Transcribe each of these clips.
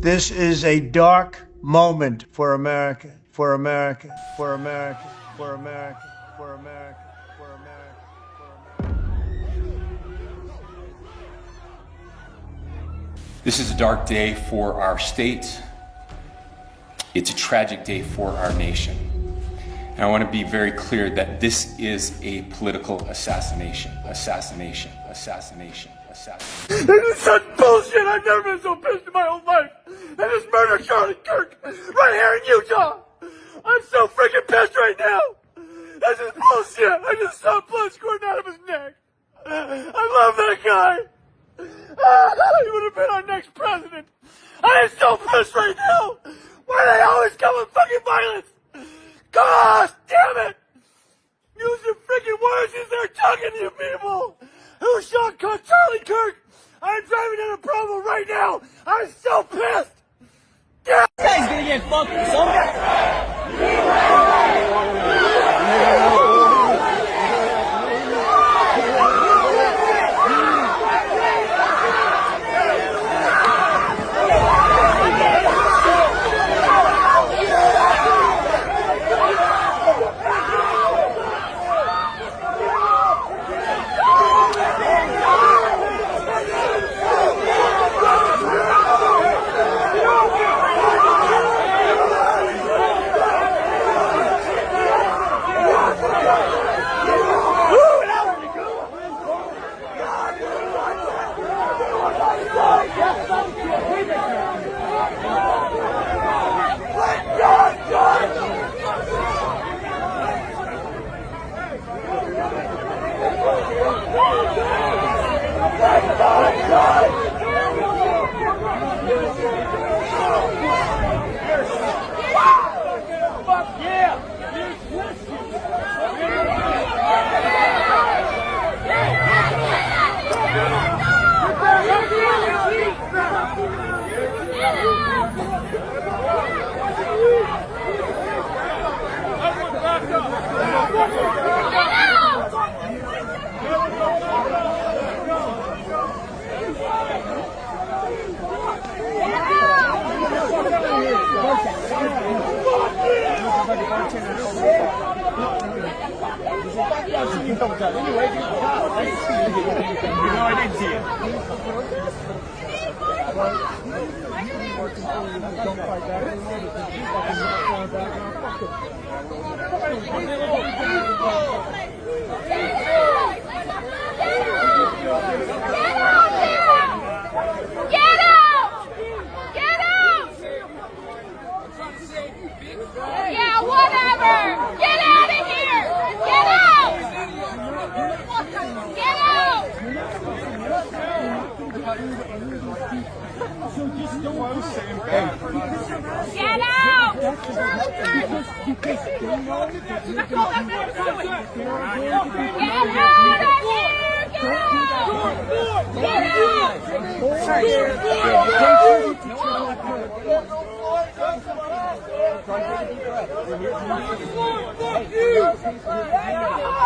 This is a dark moment for America, for America, for America, for America, for America, for America, for America. This is a dark day for our state. It's a tragic day for our nation. And I want to be very clear that this is a political assassination. Assassination. Assassination. Assassination. This is such bullshit! I've never been so pissed in my whole life! They just murdered Charlie Kirk right here in Utah! I'm so freaking pissed right now! This is bullshit! I just saw blood squirting out of his neck! I love that guy! He would have been our next president! I am so pissed right now! Why do they always come with fucking violence? Gosh, damn it! Use your freaking words as they're talking to you people! Who shot Charlie Kirk? I'm driving in a Provo right now! I'm so pissed! Yeah. This guy's gonna get fucked someday! Get out!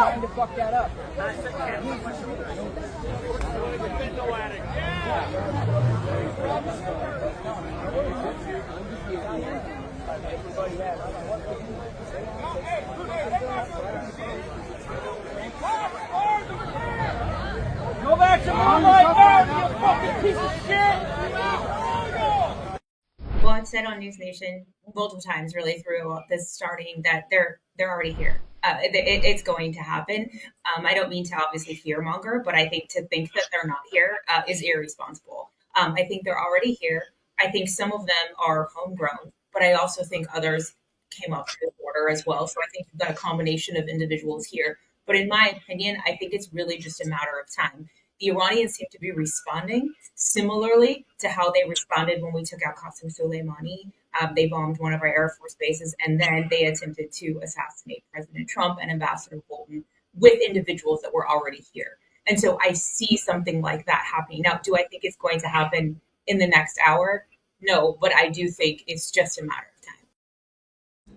Trying to fuck that up. Go back to Moonlight now, you fucking piece of shit! Well, I've said on News Nation multiple times, really, through this starting, that they're already here. It's going to happen. I don't mean to obviously fearmonger, but I think to think that they're not here is irresponsible. I think they're already here. I think some of them are homegrown, but I also think others came up to the border as well. So I think you've got a combination of individuals here. But in my opinion, I think it's really just a matter of time. The Iranians seem to be responding similarly to how they responded when we took out Qasem Soleimani. They bombed one of our Air Force bases, and then they attempted to assassinate President Trump and Ambassador Bolton with individuals that were already here. And so I see something like that happening. Now, do I think it's going to happen in the next hour? No, but I do think it's just a matter of time.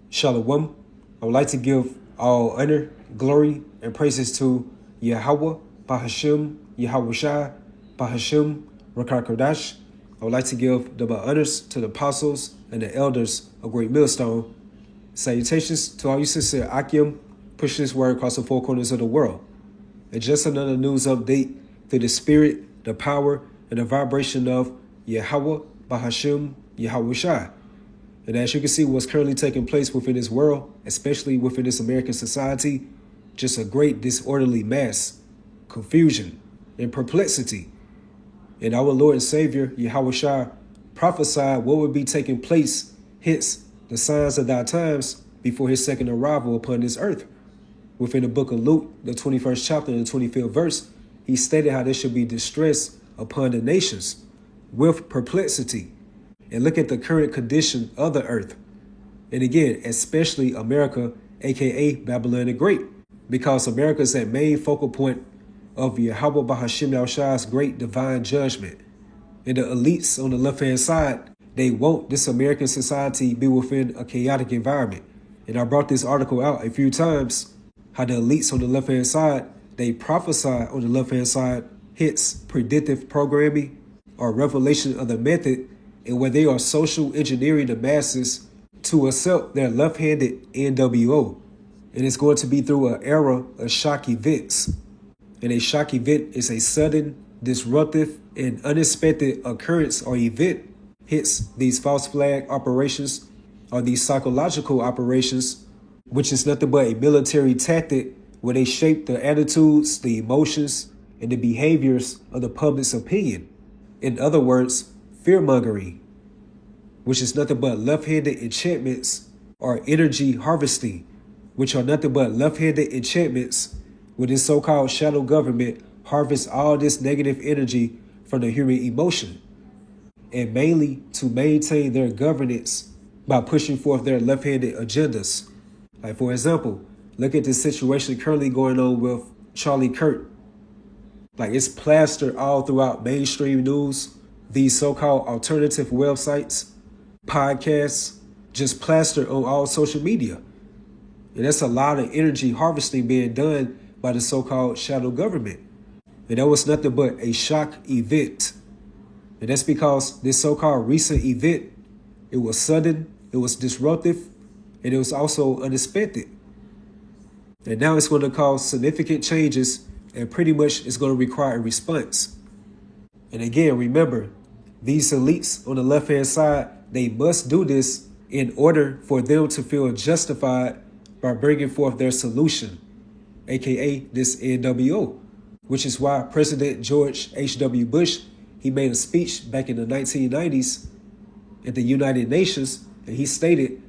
Shalom. I would like to give all honor, glory, and praises to Yahweh, Bahashim, Yahweh Shai, Bahashim, Rakar Kodash. I would like to give double honors to the apostles and the elders of Great Millstone. Salutations to all you sincere Akim, pushing this word across the four corners of the world. And just another news update through the spirit, the power, and the vibration of Yahweh, Bahashim, Yahweh Shai. And as you can see, what's currently taking place within this world, especially within this American society, just a great disorderly mass, confusion, and perplexity. And our Lord and Savior, Yahweh Shai, prophesied what would be taking place, hence the signs of our times before his second arrival upon this earth. Within the book of Luke, the 21st chapter and the 25th verse, he stated how there should be distress upon the nations with perplexity. And look at the current condition of the earth. And again, especially America, aka Babylon the Great, because America is that main focal point of Yahweh Bahashim Yahushai's great divine judgment. And the elites on the left-hand side, they want this American society be within a chaotic environment. And I brought this article out a few times, how the elites on the left-hand side, they prophesy on the left-hand side, hence predictive programming or revelation of the method, and where they are social engineering the masses to accept their left-handed NWO. And it's going to be through an era of shock events. And a shock event is a sudden, disruptive, and unexpected occurrence or event. Hence, these false flag operations or these psychological operations, which is nothing but a military tactic where they shape the attitudes, the emotions, and the behaviors of the public's opinion. In other words, fear-mongering, which is nothing but left-handed enchantments, or energy harvesting, which are nothing but left-handed enchantments where this so-called shadow government harvests all this negative energy from the human emotion, and mainly to maintain their governance by pushing forth their left-handed agendas. Like, for example, look at the situation currently going on with Charlie Kirk. Like, it's plastered all throughout mainstream news, these so-called alternative websites, podcasts, just plastered on all social media. And that's a lot of energy harvesting being done by the so-called shadow government. And that was nothing but a shock event. And that's because this so-called recent event, it was sudden, it was disruptive, and it was also unexpected. And now it's going to cause significant changes, and pretty much it's going to require a response. And again, remember, these elites on the left-hand side, they must do this in order for them to feel justified by bringing forth their solution, aka this NWO, which is why President George H.W. Bush, he made a speech back in the 1990s at the United Nations, and he stated,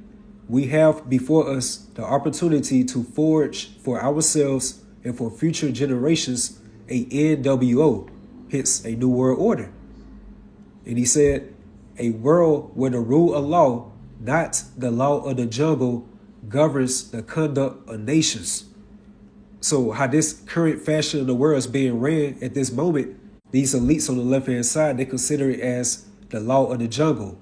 "We have before us the opportunity to forge for ourselves and for future generations a NWO, hence a new world order." And he said, "A world where the rule of law, not the law of the jungle, governs the conduct of nations." So how this current fashion of the world is being ran at this moment, these elites on the left-hand side, they consider it as the law of the jungle.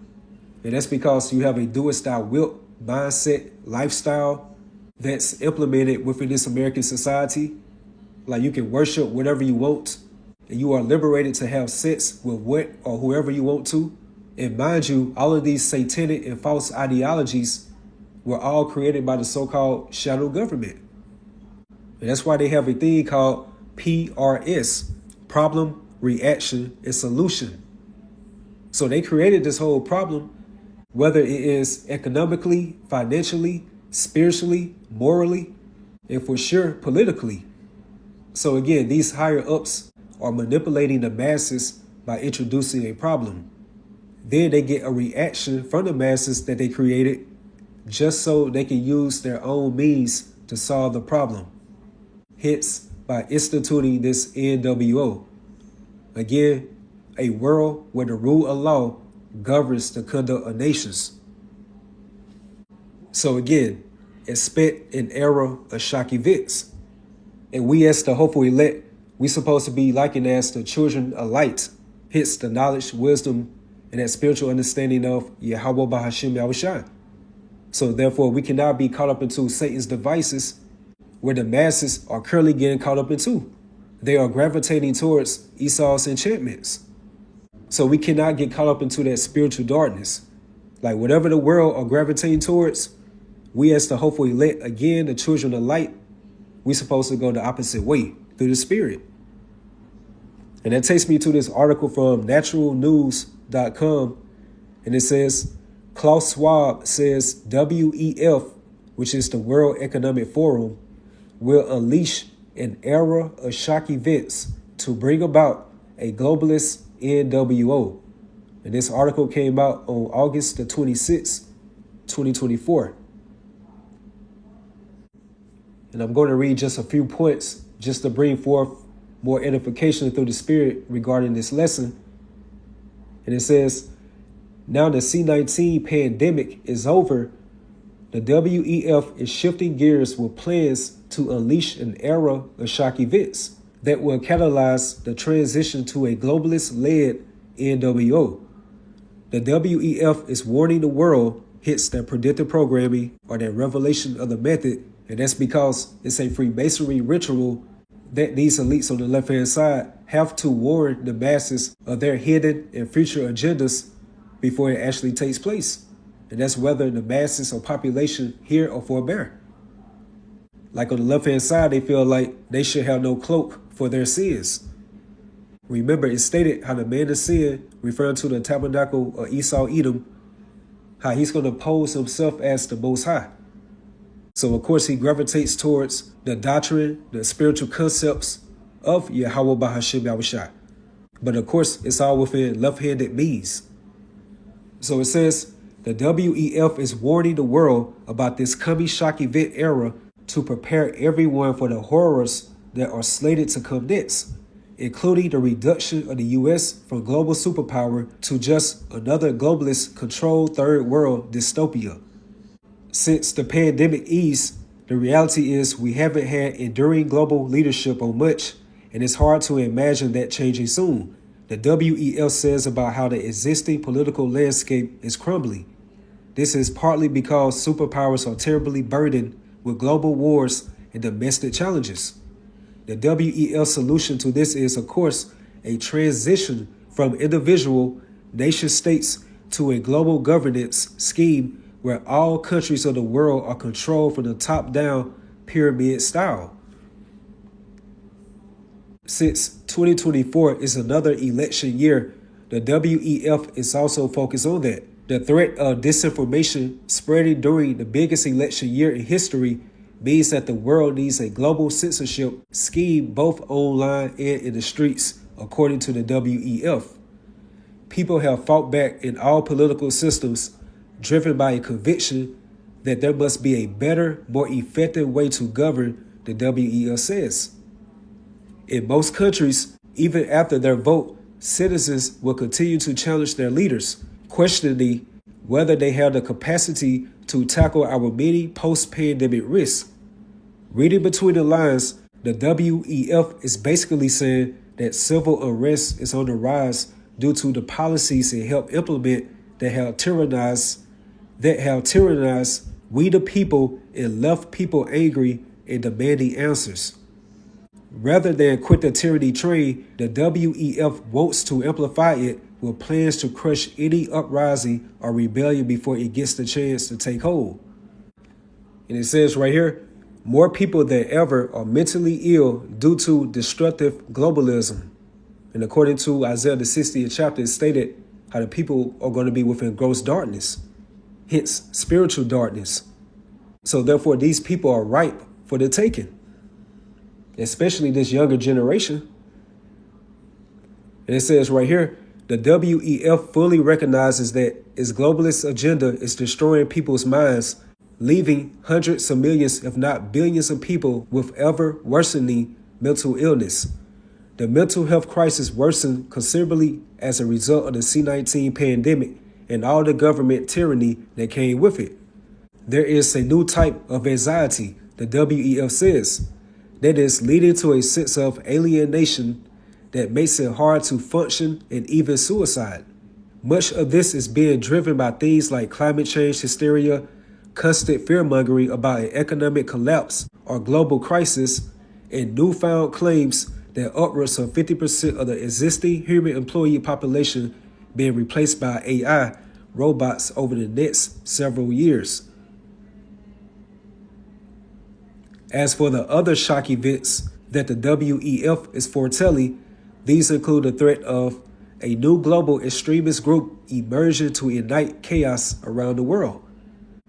And that's because you have a do-it-style wilt mindset, lifestyle that's implemented within this American society. Like, you can worship whatever you want, and you are liberated to have sex with what or whoever you want to. And mind you, all of these satanic and false ideologies were all created by the so-called shadow government. And that's why they have a thing called PRS, problem, reaction, and solution. So they created this whole problem, whether it is economically, financially, spiritually, morally, and for sure politically. So again, these higher ups are manipulating the masses by introducing a problem. Then they get a reaction from the masses that they created just so they can use their own means to solve the problem. Hence, by instituting this NWO. Again, a world where the rule of law governs the conduct of nations. So again, expect an era of shock events. And we as the hopeful elect, we supposed to be likened as the children of light. Hence the knowledge, wisdom, and that spiritual understanding of Yahweh Bahashim Yahushua. So therefore, we cannot be caught up into Satan's devices where the masses are currently getting caught up into. They are gravitating towards Esau's enchantments. So we cannot get caught up into that spiritual darkness. Like whatever the world are gravitating towards, we as the hopeful elect, again, the children of light, we supposed to go the opposite way through the spirit. And that takes me to this article from naturalnews.com. And it says, Klaus Schwab says WEF, which is the World Economic Forum, will unleash an era of shock events to bring about a globalist NWO. And this article came out on August the 26th, 2024. And I'm going to read just a few points just to bring forth more edification through the spirit regarding this lesson. And it says, now the C-19 pandemic is over, the WEF is shifting gears with plans to unleash an era of shock events that will catalyze the transition to a globalist-led NWO. The WEF is warning the world hits their predictive programming or their revelation of the method, and that's because it's a Freemasonry ritual that these elites on the left-hand side have to warn the masses of their hidden and future agendas before it actually takes place. And that's whether the masses or population hear or forbear. Like on the left-hand side, they feel like they should have no cloak for their sins. Remember, it stated how the man of sin, referring to the tabernacle of Esau Edom, how he's going to pose himself as the Most High. So, of course, he gravitates towards the doctrine, the spiritual concepts of Yahweh Bahashim Yahushua. But, of course, it's all within left-handed means. So it says, the WEF is warning the world about this coming shock event era to prepare everyone for the horrors that are slated to come next, including the reduction of the U.S. from global superpower to just another globalist controlled third world dystopia. Since the pandemic eased, the reality is we haven't had enduring global leadership on much, and it's hard to imagine that changing soon. The WEF says about how the existing political landscape is crumbling. This is partly because superpowers are terribly burdened with global wars and domestic challenges. The WEF solution to this is, of course, a transition from individual nation states to a global governance scheme where all countries of the world are controlled from the top down pyramid style. Since 2024 is another election year, the WEF is also focused on that. The threat of disinformation spreading during the biggest election year in history means that the world needs a global censorship scheme both online and in the streets, according to the WEF. People have fought back in all political systems, driven by a conviction that there must be a better, more effective way to govern, the WEF says. In most countries, even after their vote, citizens will continue to challenge their leaders, questioning whether they have the capacity to tackle our many post-pandemic risks. Reading between the lines, the WEF is basically saying that civil unrest is on the rise due to the policies it helped implement that have tyrannized we the people and left people angry and demanding answers. Rather than quit the tyranny train, the WEF wants to amplify it with plans to crush any uprising or rebellion before it gets the chance to take hold. And it says right here, more people than ever are mentally ill due to destructive globalism. And according to Isaiah the 60th chapter, it stated how the people are going to be within gross darkness, hence spiritual darkness. So therefore, these people are ripe for the taking, especially this younger generation. And it says right here, the WEF fully recognizes that its globalist agenda is destroying people's minds, leaving hundreds of millions, if not billions of people with ever worsening mental illness. The mental health crisis worsened considerably as a result of the C-19 pandemic and all the government tyranny that came with it. There is a new type of anxiety, the WEF says, that is leading to a sense of alienation that makes it hard to function and even suicide. Much of this is being driven by things like climate change hysteria, constant fear-mongering about an economic collapse or global crisis, and newfound claims that upwards of 50% of the existing human employee population being replaced by AI robots over the next several years. As for the other shock events that the WEF is foretelling, these include the threat of a new global extremist group emerging to ignite chaos around the world.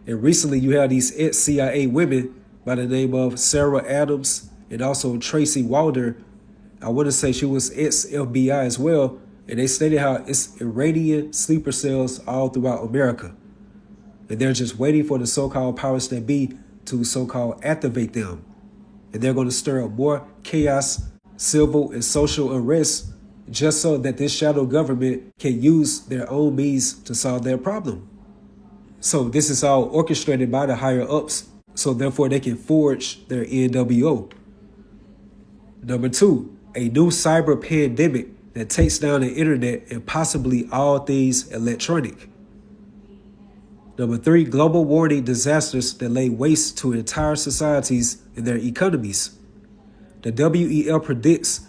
And recently you have these ex-CIA women by the name of Sarah Adams and also Tracy Walder. I want to say she was ex-FBI as well. And they stated how it's Iranian sleeper cells all throughout America. And they're just waiting for the so-called powers that be to so-called activate them. And they're going to stir up more chaos, civil and social unrest, just so that this shadow government can use their own means to solve their problem. So this is all orchestrated by the higher ups, so therefore they can forge their NWO. Number 2, a new cyber pandemic that takes down the internet and possibly all things electronic. Number 3, global warming disasters that lay waste to entire societies and their economies. The WEF predicts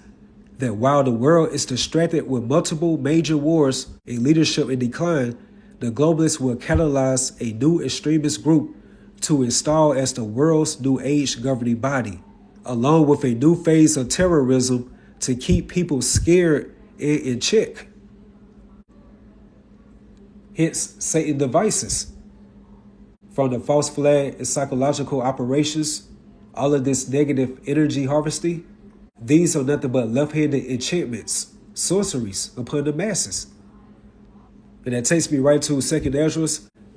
that while the world is distracted with multiple major wars and leadership in decline, the globalists will catalyze a new extremist group to install as the world's new age governing body, along with a new phase of terrorism to keep people scared and in check. Hence, Satan devices. From the false flag and psychological operations, all of this negative energy harvesting, these are nothing but left-handed enchantments, sorceries upon the masses. And that takes me right to 2 Ezra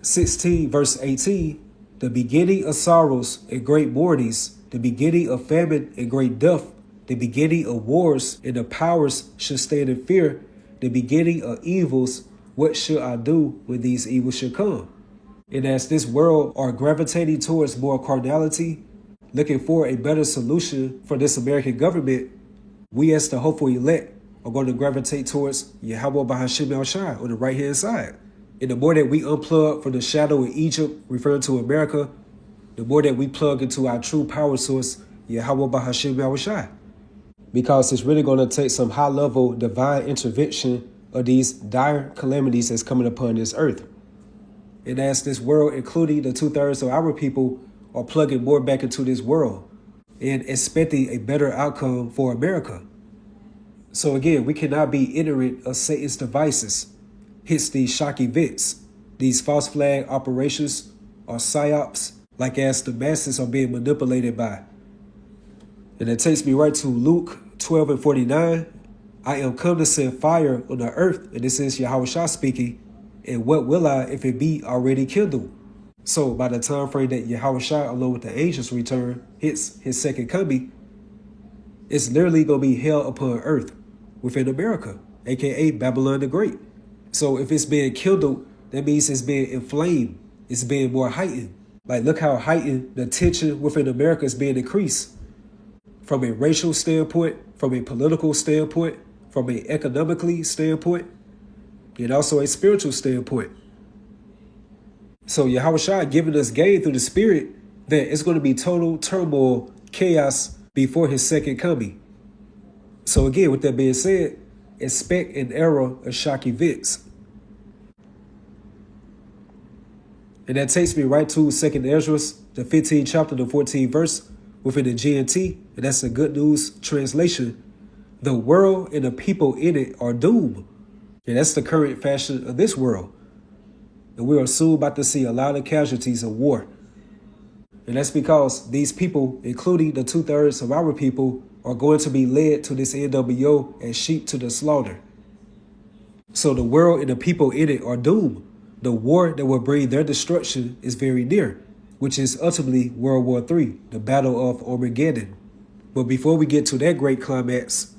16, verse 18. The beginning of sorrows and great mournings, the beginning of famine and great death, the beginning of wars and the powers should stand in fear, the beginning of evils, what should I do when these evils should come? And as this world are gravitating towards more carnality, looking for a better solution for this American government, we as the hopeful elect are going to gravitate towards Yahweh Bahashim El-Shai on the right-hand side. And the more that we unplug from the shadow of Egypt, referring to America, the more that we plug into our true power source, Yahweh Bahashim El-Shai. Because it's really going to take some high-level divine intervention of these dire calamities that's coming upon this earth. And as this world, including the 2/3 of our people, are plugging more back into this world and expecting a better outcome for America. So again, we cannot be ignorant of Satan's devices, hence these shock events, these false flag operations or psyops, like as the masses are being manipulated by. And it takes me right to Luke 12 and 49. I am come to send fire on the earth, and this is Yahweh Shah speaking, and what will I if it be already kindled? So by the time frame that Yahweh Shah along with the angels return, hits his second coming, it's literally going to be hell upon earth within America, aka Babylon the Great. So if it's being kindled, that means it's being inflamed, it's being more heightened. Like look how heightened the tension within America is being increased. From a racial standpoint, from a political standpoint, from an economically standpoint, and also a spiritual standpoint. So Yahweh Shai giving us game through the spirit that it's going to be total turmoil, chaos before his second coming. So again, with that being said, expect an era of shock events. And that takes me right to 2 Ezra, the 15th chapter, the 14th verse, within the GNT, and that's a good news translation. The world and the people in it are doomed. And that's the current fashion of this world. And we are soon about to see a lot of casualties of war. And that's because these people, including the 2/3 of our people, are going to be led to this NWO as sheep to the slaughter. So the world and the people in it are doomed. The war that will bring their destruction is very near, which is ultimately World War III, the Battle of Armageddon. But before we get to that great climax,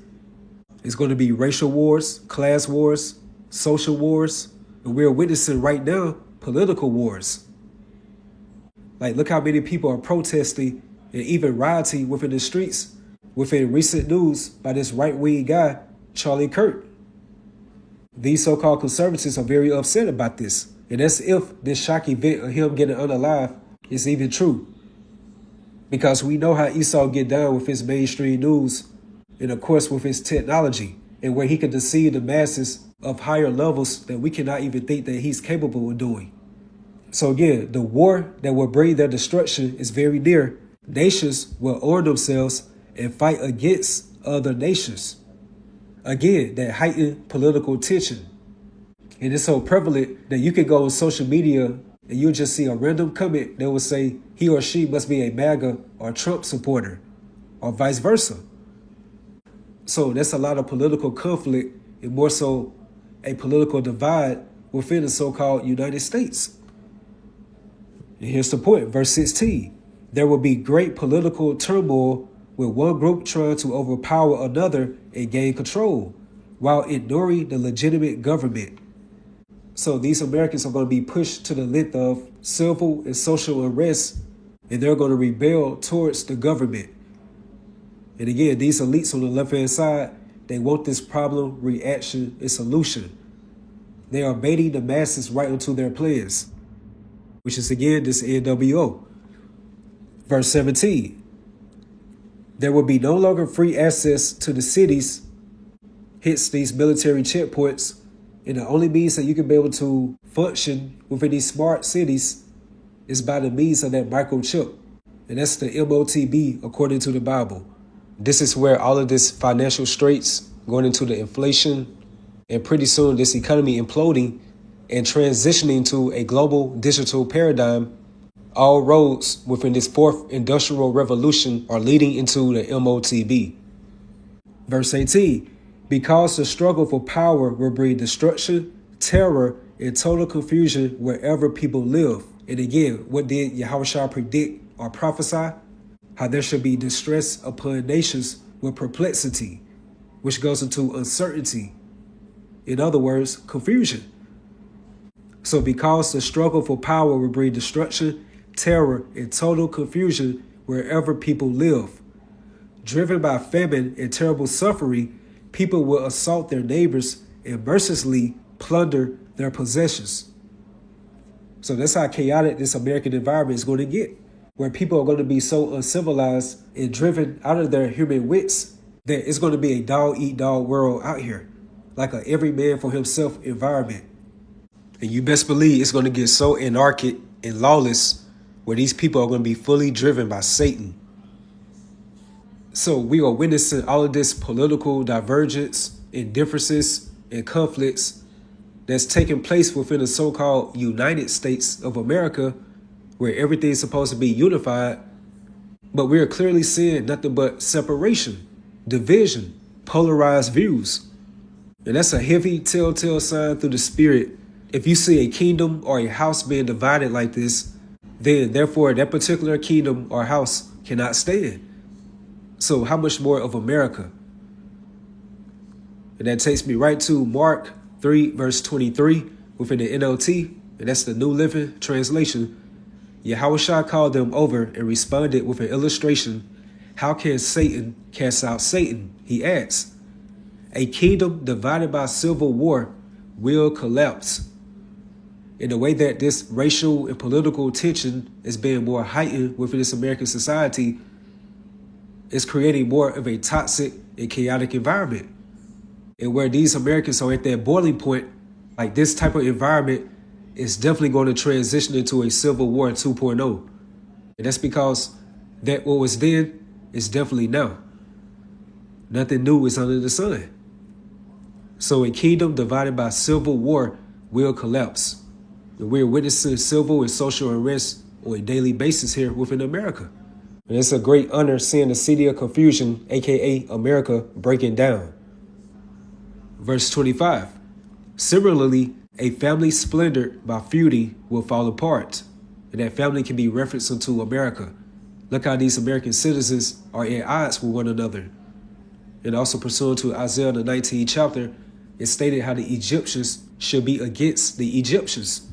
it's going to be racial wars, class wars, social wars, and we're witnessing right now political wars. Like, look how many people are protesting and even rioting within the streets within recent news by this right-wing guy, Charlie Kirk. These so-called conservatives are very upset about this. And that's if this shock event of him getting unalive is even true. Because we know how Esau get down with his mainstream news and of course with his technology, and where he can deceive the masses of higher levels that we cannot even think that he's capable of doing. So again, the war that will bring their destruction is very near. Nations will arm themselves and fight against other nations. Again, that heightened political tension. And it's so prevalent that you can go on social media and you'll just see a random comment that will say he or she must be a MAGA or Trump supporter, or vice versa. So that's a lot of political conflict, and more so a political divide within the so-called United States. And here's the point, verse 16. There will be great political turmoil with one group trying to overpower another and gain control, while ignoring the legitimate government. So these Americans are going to be pushed to the length of civil and social unrest, and they're going to rebel towards the government. And again, these elites on the left-hand side, they want this problem, reaction, and solution. They are baiting the masses right into their plans, which is again this NWO. Verse 17. There will be no longer free access to the cities, hence these military checkpoints, and the only means that you can be able to function within these smart cities is by the means of that microchip. And that's the MOTB according to the Bible. This is where all of this financial straits going into the inflation, and pretty soon this economy imploding and transitioning to a global digital paradigm. All roads within this fourth industrial revolution are leading into the MOTB. Verse 18, because the struggle for power will bring destruction, terror, and total confusion wherever people live. And again, what did Yahushua predict or prophesy? How there should be distress upon nations with perplexity, which goes into uncertainty. In other words, confusion. So because the struggle for power will bring destruction, terror, and total confusion wherever people live. Driven by famine and terrible suffering, people will assault their neighbors and mercilessly plunder their possessions. So that's how chaotic this American environment is going to get, where people are going to be so uncivilized and driven out of their human wits that it's going to be a dog-eat-dog world out here, like a every man for himself environment. And you best believe it's going to get so anarchic and lawless where these people are going to be fully driven by Satan. So we are witnessing all of this political divergence and differences and conflicts that's taking place within the so-called United States of America, where everything's supposed to be unified, but we're clearly seeing nothing but separation, division, polarized views. And that's a heavy telltale sign through the spirit. If you see a kingdom or a house being divided like this, then therefore that particular kingdom or house cannot stand. So how much more of America? And that takes me right to Mark 3 verse 23 within the NLT, and that's the New Living Translation. Yahushua called them over and responded with an illustration. How can Satan cast out Satan? He asked. A kingdom divided by civil war will collapse. In the way that this racial and political tension is being more heightened within this American society, is creating more of a toxic and chaotic environment. And where these Americans are at their boiling point, like this type of environment is definitely going to transition into a civil war 2.0. And that's because that what was then is definitely now. Nothing new is under the sun. So a kingdom divided by civil war will collapse. And we're witnessing civil and social unrest on a daily basis here within America. And it's a great honor seeing the city of confusion, aka America, breaking down. Verse 25. Similarly, a family splintered by feuding will fall apart. And that family can be referenced into America. Look how these American citizens are at odds with one another. And also pursuant to Isaiah the 19th chapter, it stated how the Egyptians should be against the Egyptians,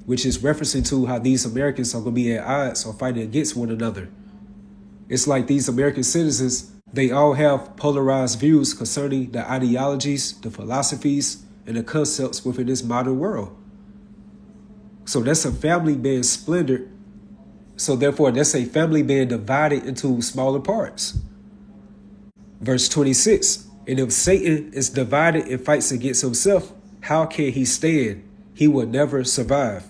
which is referencing to how these Americans are going to be at odds or fighting against one another. It's like these American citizens, they all have polarized views concerning the ideologies, the philosophies, and the concepts within this modern world. So that's a family being splintered. So therefore, that's a family being divided into smaller parts. Verse 26, and if Satan is divided and fights against himself, how can he stand? He will never survive.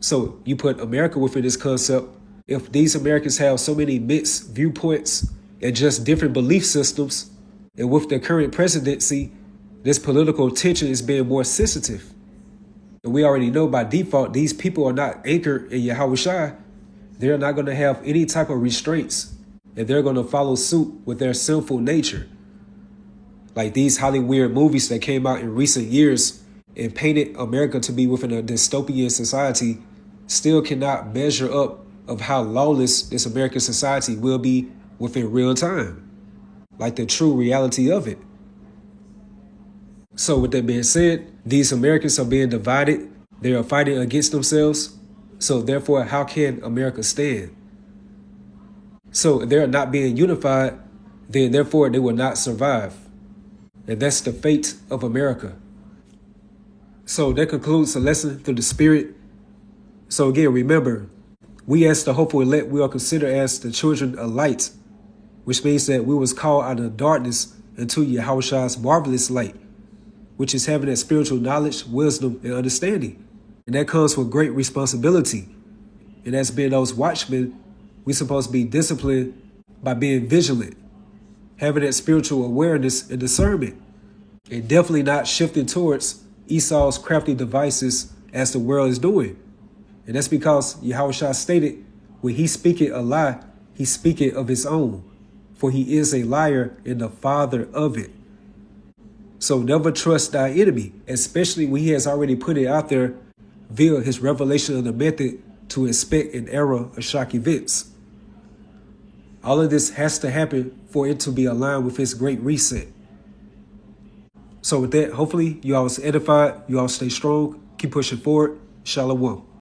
So you put America within this concept. If these Americans have so many mixed viewpoints and just different belief systems, and with the current presidency, this political tension is being more sensitive. And we already know by default, these people are not anchored in Yahweh Shai. They're not going to have any type of restraints, and they're going to follow suit with their sinful nature. Like these Hollywood movies that came out in recent years and painted America to be within a dystopian society still cannot measure up of how lawless this American society will be within real time, like the true reality of it. So with that being said, these Americans are being divided. They are fighting against themselves. So therefore, how can America stand? So if they're not being unified, then therefore they will not survive. And that's the fate of America. So that concludes the lesson through the Spirit. So again, remember, we as the hopeful elect, we are considered as the children of light, which means that we was called out of darkness into Yahweh Shai's marvelous light, which is having that spiritual knowledge, wisdom, and understanding. And that comes with great responsibility. And as being those watchmen, we're supposed to be disciplined by being vigilant, having that spiritual awareness and discernment, and definitely not shifting towards Esau's crafty devices as the world is doing. And that's because Yahweh Shai stated, when he speaketh a lie, he speaketh of his own, for he is a liar and the father of it. So never trust thy enemy, especially when he has already put it out there via his revelation of the method to inspect an era of shock events. All of this has to happen for it to be aligned with his great reset. So with that, hopefully you all was edified, you all stay strong, keep pushing forward. Shalom.